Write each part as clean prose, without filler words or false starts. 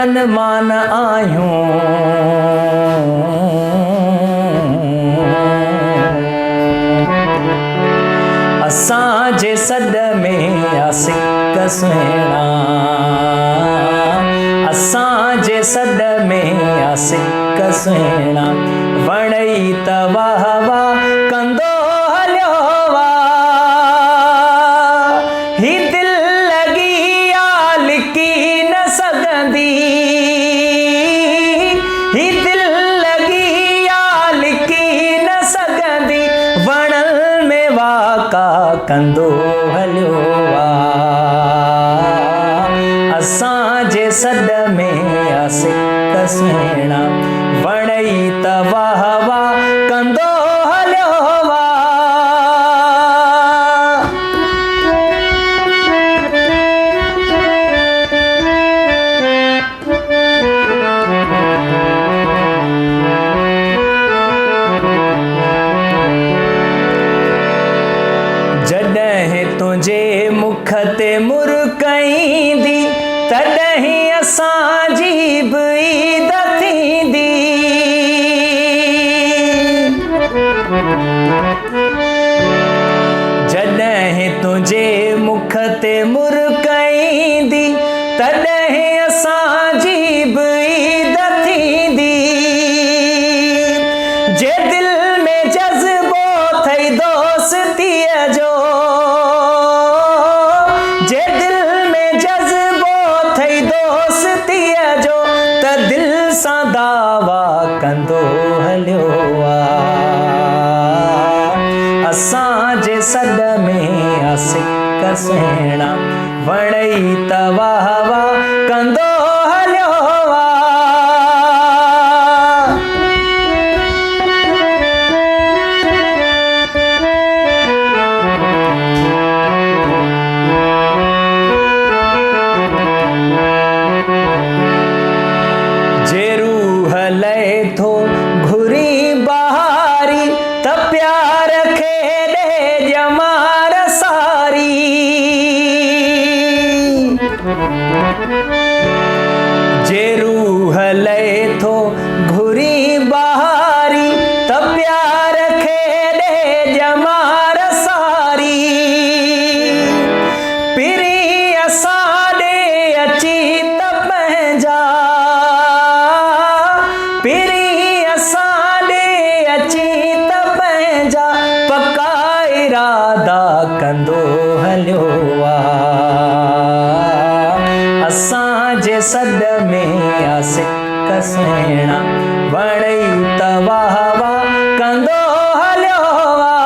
मानन मान आयूं। असां जे सॾ में आसिक सुहिणा, असां जे सॾ में आसिक सुहिणा, वणई त वाह वाह कंदो हलियो वा। ही दिल लगी आ लिकी न सघंदी, ही दिल लगी आ लिकी न सघंदी, वणल में वाका कंदो हलियो वा। असां जे सॾ में आसिक सुहिणा, वणई त वाह वाह कंदो हलियो वा। जॾहिं तुंहिंजे मुख ते मुरकईंदी, तॾहिं असांजी बि ईद थींदी। जॾहिं तुंहिंजे मुख ते मुरकईंदी, तॾहिं असांजी बि ईद थींदी। जे दिल में जज़्बो थई दोस्तीअ जो, जे दिल में जज़्बो थई दोस्तीअ जो, त दिल सां दावा कंदो हलियो वा। असां जे सॾ में आसिक सुहिणा, वणई त वाह वाह कंदो हलियो वा। जे रूह लए थो घुरी बहारी, त प्यार खे ॾे ॼमार सारी। जे रूह लए थो घुरी बहारी, त प्यार खे ॾे ॼमार सारी। पिरी असां ॾे अची त पंहिंजा, पिरी असां ॾे अची त पंहिंजा, पक्का इरादा कंदो हलियो वा। असां जे सॾ में आसिक सुहिणा, वणई त वाह वाह कंदो हलियो वा।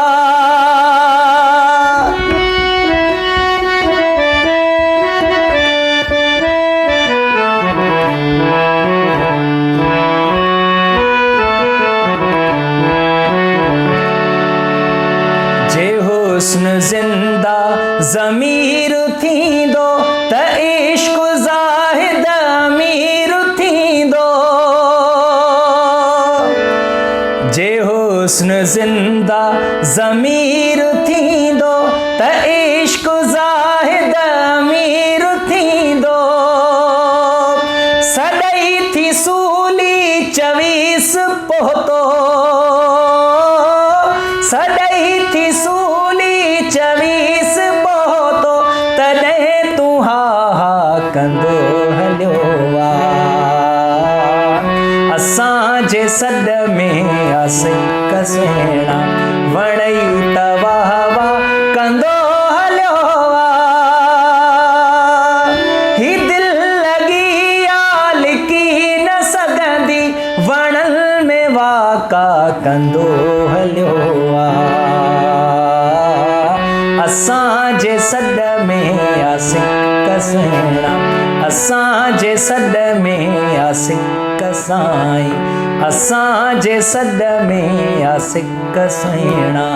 जे हुस्न ज़िंदा ज़मीर थींदो, त इश्क ज़ाहिद अमीर थींदो। जे हुस्न ज़िंदा ज़मीर थींदो, त इश्क ज़ाहिद अमीर थींदो। सॾई थी सूली 24 पोहतो, सॾई थी सूली 24 पोहतो, तॾहिं तूं हा हा कंदो हलियो वा। असां जे सॾ में आसिक सुहिणा, वणई त वाह वाह कंदो हलियो वा। ही दिल लगी आ लिकी न सघंदी, वणल में वाका कंदो हलियो वा। असां जे सॾ में आसिक सुहिणा, असां जे सॾ में आसिक साईं, असां जे सॾ में आसिक सुहिणा।